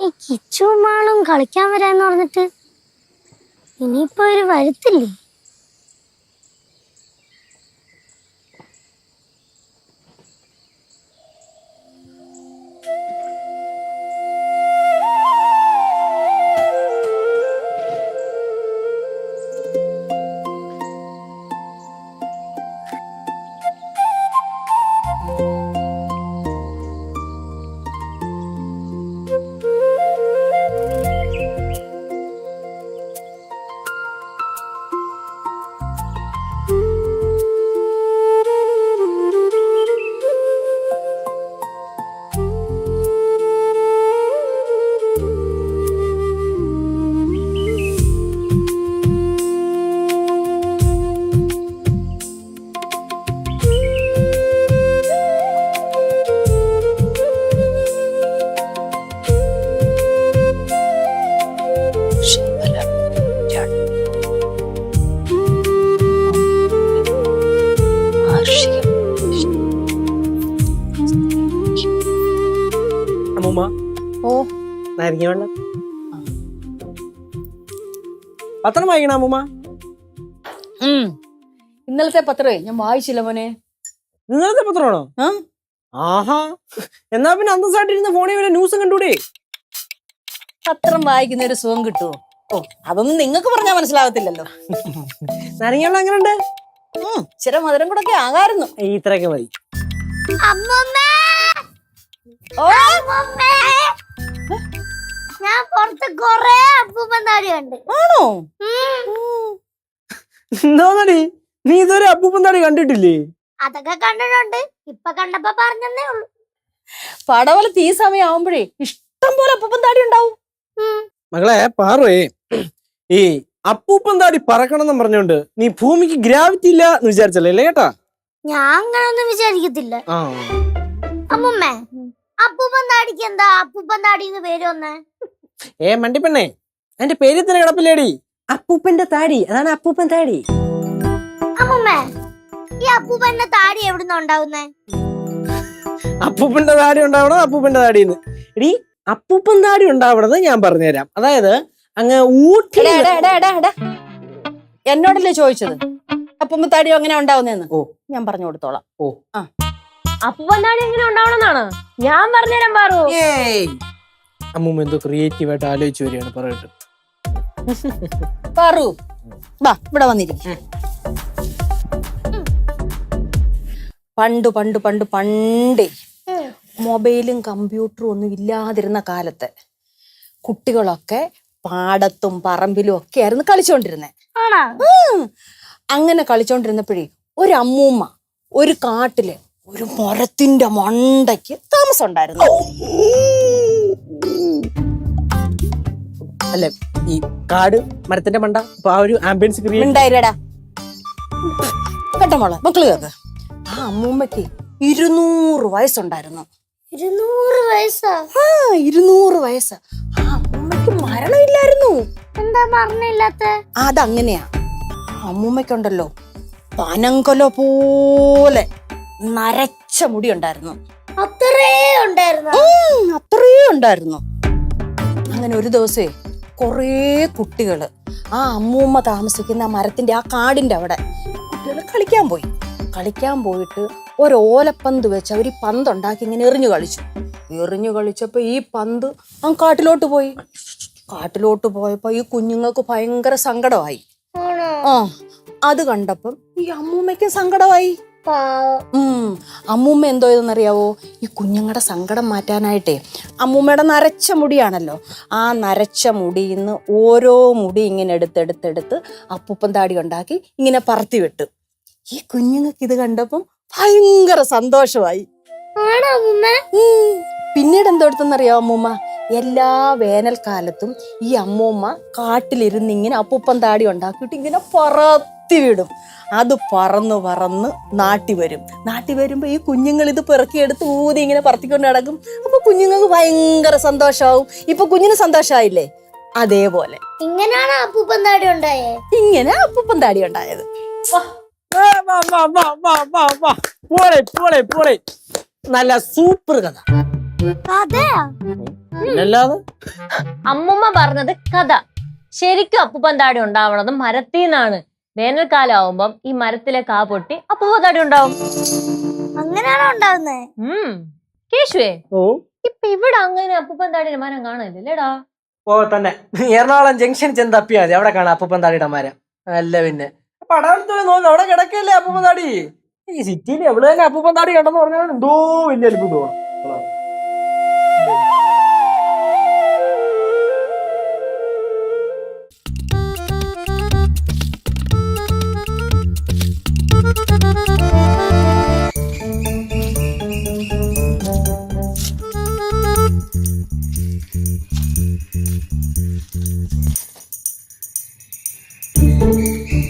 ഈ കിച്ചുമാളും കളിക്കാൻ വരാന്ന് പറഞ്ഞിട്ട് ഇനിയിപ്പോ ഒരു വരുത്തില്ലേ? പത്രം വായിക്കണ അമ്മൂമ്മ? ഇന്നലത്തെ പത്രമേ ഞാൻ വായിച്ചില്ല മോനെ. ഇന്നലത്തെ പത്രമാണോ? ആഹാ, എന്നാ പിന്നെ അന്തസ്സായിട്ടിരുന്ന ഫോണിൽ വരെ ന്യൂസും കണ്ടൂടെ? പത്രം വായിക്കുന്ന ഒരു സുഖം കിട്ടുമോ? ഓ, അതൊന്നും നിങ്ങൾക്ക് പറഞ്ഞാൽ മനസ്സിലാകത്തില്ലല്ലോ. നാരങ്ങ എങ്ങനെ ഉണ്ട്? ചില മധുരം കൂടെ ഒക്കെ ആകായിരുന്നു. ഇത്രയൊക്കെ മതി. ഞാൻ പുറത്ത് കൊറേ അപ്പൂപ്പൻ താടി കണ്ട്. ആണോ? എന്താന്നടി നീ ഇതുവരെ അപ്പൂപ്പൻ താടി കണ്ടിട്ടില്ലേ? അതൊക്കെ കണ്ടിട്ടുണ്ട്, ഇപ്പൊ കണ്ടപ്പോ പറഞ്ഞതേ ഉള്ളൂ. പടവലത്ത് ഈ സമയം ആവുമ്പോഴേ ഇഷ്ടം പോലെ അപ്പൂപ്പൻ താടി ഉണ്ടാവും. മകളെ പാറുവേ, ഈ അപ്പൂപ്പൻ താടി പറക്കണമെന്ന് പറഞ്ഞോണ്ട് നീ ഭൂമിക്ക് ഗ്രാവിറ്റി ഇല്ല എന്ന് വിചാരിച്ചല്ലേ കേട്ടാ? ഞാൻ അങ്ങനൊന്നും വിചാരിക്കത്തില്ല. അമ്മൂമ്മേ, അപ്പൂപ്പൻ താടിക്ക് എന്താ അപ്പൂപ്പൻ താടിന്ന് പേര് വന്നേ? മണ്ടിപ്പെണ്ണേ, എന്റെ പേര് തന്നെ കിടപ്പില്ലേടി, അപ്പൂപ്പന്റെ താടി. അതാണ് അപ്പൂപ്പൻ താടി. അമ്മൂമ്മേ, ഈ അപ്പൂപ്പന്റെ താടി എവിടുന്നാ ഉണ്ടാവുന്നേ? അപ്പൂപ്പന്റെ താടി ഉണ്ടാവണം അപ്പൂപ്പന്റെ താടിന്ന്. എടി, അപ്പൂപ്പൻ താടി ഉണ്ടാവണത് ഞാൻ പറഞ്ഞുതരാം. അതായത് അങ്ങ് ഊട്ടി. എന്നോടല്ലേ ചോദിച്ചത് അപ്പൂപ്പൻ താടി എങ്ങനെ ഉണ്ടാവുന്നേന്ന്? ഓ, ഞാൻ പറഞ്ഞു കൊടുത്തോളാം. ഓ, അപ്പൂപ്പൻ താടി എങ്ങനെ ഉണ്ടാവണമെന്നാണ് ഞാൻ പറഞ്ഞുതരാൻ പാറു. അമ്മൂമ്മ എന്തോ ക്രിയേറ്റീവ് ആയിട്ട് ആലോചിച്ചു വരികയാണ്. പറയട്ടെ പാറു, വാ ഇവിടെ വന്നിരിക്കും. പണ്ട് പണ്ട് പണ്ട് പണ്ടേ മൊബൈലും കമ്പ്യൂട്ടറും ഒന്നും ഇല്ലാതിരുന്ന കാലത്ത് കുട്ടികളൊക്കെ പാടത്തും പറമ്പിലും ഒക്കെ ആയിരുന്നു കളിച്ചോണ്ടിരുന്നേ. അങ്ങനെ കളിച്ചോണ്ടിരുന്നപ്പോഴേ ഒരു അമ്മൂമ്മ ഒരു കാട്ടില് ഒരു മരത്തിന്റെ മണ്ടയ്ക്ക് താമസം ഉണ്ടായിരുന്നു. അല്ലെ, ഈ കാട് മരത്തിന്റെ മണ്ട, ആ ഒരു ആംബിയൻസ് ഉണ്ടായിരടാ കേട്ടോ മോളെ. മക്കള് കേക്ക്, ആ അമ്മൂമ്മക്ക് 200 വയസ്സുണ്ടായിരുന്നു. 200 വയസ്സാ? 200 വയസ്സ്. ആ അമ്മൂമ്മക്ക് മരണമില്ലായിരുന്നു. എന്താ മരണമില്ലാത്ത? അതങ്ങനെയാ. അമ്മൂമ്മക്കുണ്ടല്ലോ പനങ്കൊല പോലെ നരച്ച മുടി ഉണ്ടായിരുന്നു. അത്രേ ഉണ്ടായിരുന്നു. അങ്ങനെ ഒരു ദിവസേ കൊറേ കുട്ടികള് ആ അമ്മൂമ്മ താമസിക്കുന്ന മരത്തിന്റെ ആ കാടിന്റെ അവിടെ കുട്ടികൾ കളിക്കാൻ പോയിട്ട് ഓലപ്പന്ത് വെച്ച് അവർ ഈ പന്ത് ഉണ്ടാക്കി ഇങ്ങനെ എറിഞ്ഞു കളിച്ചപ്പോ ഈ പന്ത് ആ കാട്ടിലോട്ട് പോയപ്പോ ഈ കുഞ്ഞുങ്ങൾക്ക് ഭയങ്കര സങ്കടമായി. അത് കണ്ടപ്പം ഈ അമ്മൂമ്മയ്ക്കും സങ്കടമായി. അമ്മൂമ്മ എന്തോ ഇതെന്നറിയാവോ, ഈ കുഞ്ഞുങ്ങളുടെ സങ്കടം മാറ്റാനായിട്ടേ അമ്മൂമ്മയുടെ നരച്ച മുടിയാണല്ലോ, ആ നരച്ച മുടിയിന്ന് ഓരോ മുടി ഇങ്ങനെ എടുത്തെടുത്ത് അപ്പൂപ്പൻ താടി ഉണ്ടാക്കി ഇങ്ങനെ പറത്തി വിട്ടു. ഈ കുഞ്ഞുങ്ങൾക്ക് ഇത് കണ്ടപ്പം ഭയങ്കര സന്തോഷമായി. പിന്നീട് എന്തോടുത്തെന്നറിയാവോ അമ്മൂമ്മ, എല്ലാ വേനൽക്കാലത്തും ഈ അമ്മൂമ്മ കാട്ടിലിരുന്ന് ഇങ്ങനെ അപ്പൂപ്പൻ താടി ഉണ്ടാക്കിയിട്ട് ഇങ്ങനെ പറത്തി വിടും. അത് പറന്ന് നാട്ടി വരുമ്പോ ഈ കുഞ്ഞുങ്ങൾ ഇത് പെറുക്കിയെടുത്ത് ഊതി ഇങ്ങനെ പറത്തിക്കൊണ്ട് നടക്കും. അപ്പൊ കുഞ്ഞുങ്ങൾക്ക് ഭയങ്കര സന്തോഷമാവും. ഇപ്പൊ കുഞ്ഞിന് സന്തോഷമായില്ലേ? അതേപോലെ ഇങ്ങനെയാണ് അപ്പൂപ്പൻ താടി ഉണ്ടായേ. ഇങ്ങനെ അപ്പൂപ്പൻ താടി ഉണ്ടായത്. നല്ല സൂപ്പർ കഥ. പിന്നല്ലാതെ അമ്മുമ്മ പറഞ്ഞത് കഥ. ശരിക്കും അപ്പൂപ്പൻ താടി ഉണ്ടാവണത് മരത്തിൽ നിന്നാണ്. വേനൽക്കാലം ആവുമ്പം ഈ മരത്തിലെ കാ പൊട്ടി അപ്പൂപ്പൻ താടി ഉണ്ടാവും. അങ്ങനെയാണോ ഉണ്ടാവുന്നേ? കേശുവേ, ഓ ഇപ്പൊ ഇവിടെ അങ്ങനെ അപ്പൂപ്പൻ താടിയുടെ മരം കാണാനില്ലല്ലേടാ? ഓ തന്നെ എറണാകുളം ജംഗ്ഷൻ ചെന്ന് തപ്പിയാ മതി, അവിടെ കാണാം അപ്പൂപ്പൻ താടിയുടെ മരം. അല്ല പിന്നെ പടവലത്ത് പോയി നോക്കുന്നു, അവിടെ കിടക്കല്ലേ അപ്പൂപ്പൻ താടി. ഈ സിറ്റിയിൽ എവിടെ തന്നെ അപ്പൂപ്പൻ താടി കണ്ടെന്ന് പറഞ്ഞാൽ എന്തോ വലിയ അത്ഭുതം തോന്നും.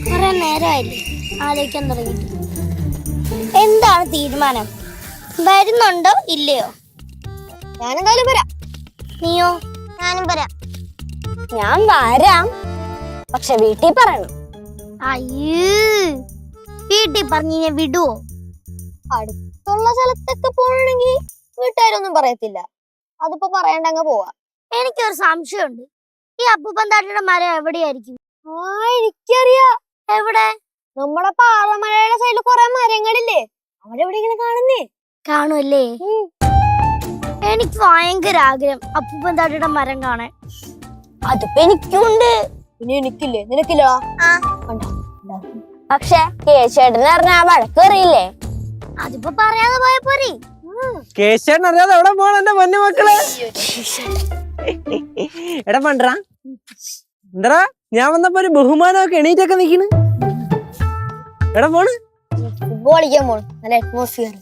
കുറെ നേരമായില്ലേ ആലോചിക്കാൻ തുടങ്ങിയിട്ട്. എന്താണ് തീരുമാനം? വരുന്നുണ്ടോ ഇല്ലയോ? ഞാനെന്തായാലും വരാം. നീയോ? ഞാനും വരാം. ഞാൻ വരാം, പക്ഷെ വീട്ടിൽ പറയണം. അയ്യേ, വീട്ടിൽ പറഞ്ഞു ഞാൻ വിടുവോ? അടുത്തുള്ള സ്ഥലത്തൊക്കെ പോകണമെങ്കിൽ വീട്ടുകാരൊന്നും പറയത്തില്ല. അതിപ്പോ പറയണ്ടങ്ങ് പോവാ. എനിക്കൊരു സംശയമുണ്ട്. ഈ അപ്പൂപ്പൻ താടിയുടെ മരം എവിടെയായിരിക്കും? എനിക്കറിയാ. എവിടെ? നമ്മുടെ പാറമലയുടെ സൈഡിൽ കുറെ മരങ്ങളില്ലേ, അവിടെ എവിടെ ഇങ്ങനെ കാണുന്നേ. കാണുമല്ലേ? എനിക്ക് ഭയങ്കര ആഗ്രഹം അപ്പൂപ്പൻ താടിയുടെ മരം കാണാൻ. അതിപ്പോ എനിക്കുണ്ട്. പിന്നെ എനിക്കില്ലേ? നിനക്കില്ലോ? പക്ഷെ കേശേട്ടനെ അറിഞ്ഞാ വഴക്ക് അറിയില്ലേ? അതിപ്പോ പറയാതെ പോയ പോരെ. കേശവൻ അറിയാതെ എവിടെ പോകണം എന്റെ പൊന്നു മക്കളെ? എടാ പണ്ടാ എന്താ ഞാൻ വന്നപ്പോ ഒരു ബഹുമാനമൊക്കെ എണീറ്റൊക്കെ നിക്കണ്. എടാ പോണ് ഫുട്ബോൾ കളിക്കാൻ പോണു. നല്ല അറ്റ്മോസ്ഫിയർ.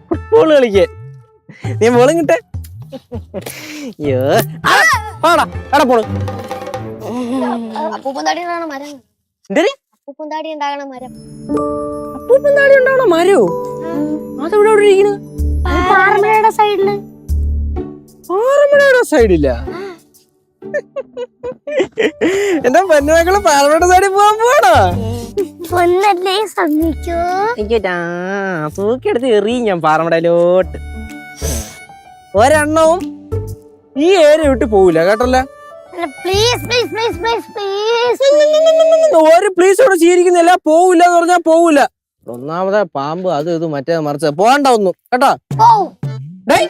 ഫുട്ബോൾ കളിക്കാൻ നീ ബോളും കിട്ടേ? അയ്യോ പാടാ എടാ പോണ്. അപ്പൂപ്പൻ താടി ഉണ്ടാകണ മരം. എന്തേ അപ്പൂപ്പൻ താടി ഉണ്ടാകണ മരം? അപ്പൂപ്പൻ താടി ഉണ്ടാവണ മരോ? അതെവിടെ അവിടെ ഇരിക്കണ്? പാറമലയുടെ സൈഡില്. പാറമലയുടെ സൈഡില്ല. എന്റെ പൊന്നുമക്കള് പാറമലയുടെ സൈഡിൽ പോവാൻ പോവാണോ? പൊന്നല്ലേ, സമ്മതിക്കോ? തൂക്കിയെടുത്ത് എറിയും ഞാൻ പാറമടയിലോട്ട്. ഒരെണ്ണവും ഈ ഏരിയ വിട്ട് പോവില്ല കേട്ടല്ലേ? Please please please please please. ഒരു പ്ലീസ് ഇവിടെ സ്വീകരിക്കുന്നില്ല. പോവില്ല എന്ന് പറഞ്ഞാ പോവില്ല. ഒന്നാമതെ പാമ്പ് അത് ഇത് മറ്റേ മറിച്ച് പോകണ്ട ഒന്നും കേട്ടോ. ഡേയ്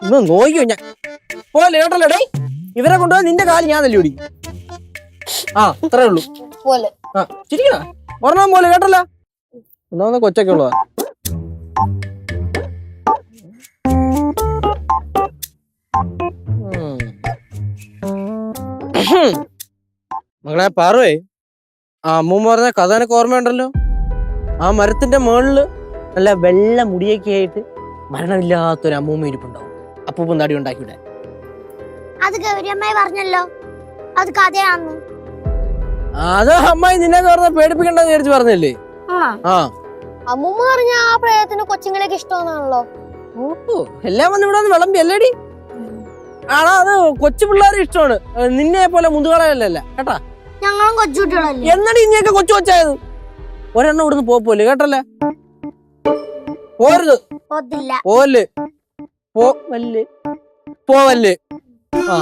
ഇന്ന് നോക്കിയോ ഞാൻ പോലെ കേട്ടല്ലോ. ഡേയ് ഇവരെ കൊണ്ടുപോയി നിന്റെ കാല് ഞാൻ തല്ലി പിടിക്കും. ആ അത്രേ ഉള്ളൂ. പോലെ ആ ചിരിക്കണ ഒരെണ്ണം പോലെ കേട്ടല്ലോ. ഒന്നാമത് കൊച്ചൊക്കെ ഉള്ളതാ. മകളെ പാറുവേ, ആ അമ്മൂമ്മ പറഞ്ഞ കഥ എനിക്ക് ഓർമ്മയുണ്ടല്ലോ. ആ മരത്തിന്റെ മുകളില് നല്ല വെള്ള മുടിയൊക്കെ ആയിട്ട് മരണമില്ലാത്തൊരു അമ്മൂമ്മ ഇരിപ്പുണ്ടാവും. അപ്പൂപ്പൻ താടി ഉണ്ടാക്കിവിടെ. അത് ഗൗരിയമ്മായി പറഞ്ഞല്ലോ, അത് കഥയാന്ന്. അത് അമ്മായി നിന്നെ പറഞ്ഞ പേടിപ്പിക്കണ്ടെന്ന് വിചാരിച്ച് പറഞ്ഞല്ലേ? ആ അമ്മൂമ്മ പറഞ്ഞ ആ പ്രേതത്തിന് കൊച്ചുങ്ങളെയൊക്കെ ഇഷ്ടമാണല്ലോ. ഓ എല്ലാം വന്ന് ഇവിടെ വന്ന് വിളമ്പി അല്ലേടി? ആണോ? അത് കൊച്ചു പിള്ളേരെ ഇഷ്ടമാണ്, നിന്നെ പോലെ മുതുകളല്ല കേട്ടാ. ഞങ്ങളും കൊച്ചുകുട്ടികളല്ലേ. എന്നടി ഇനിയൊക്കെ കൊച്ചു കൊച്ചായത്? ഒരെണ്ണം ഇവിടുന്ന് പോപ്പോലെ കേട്ടല്ലേ? പോരുത്. പോത്തില്ല. പോവല്ലേ പോവല്ലേ പോവല്ലേ. ആ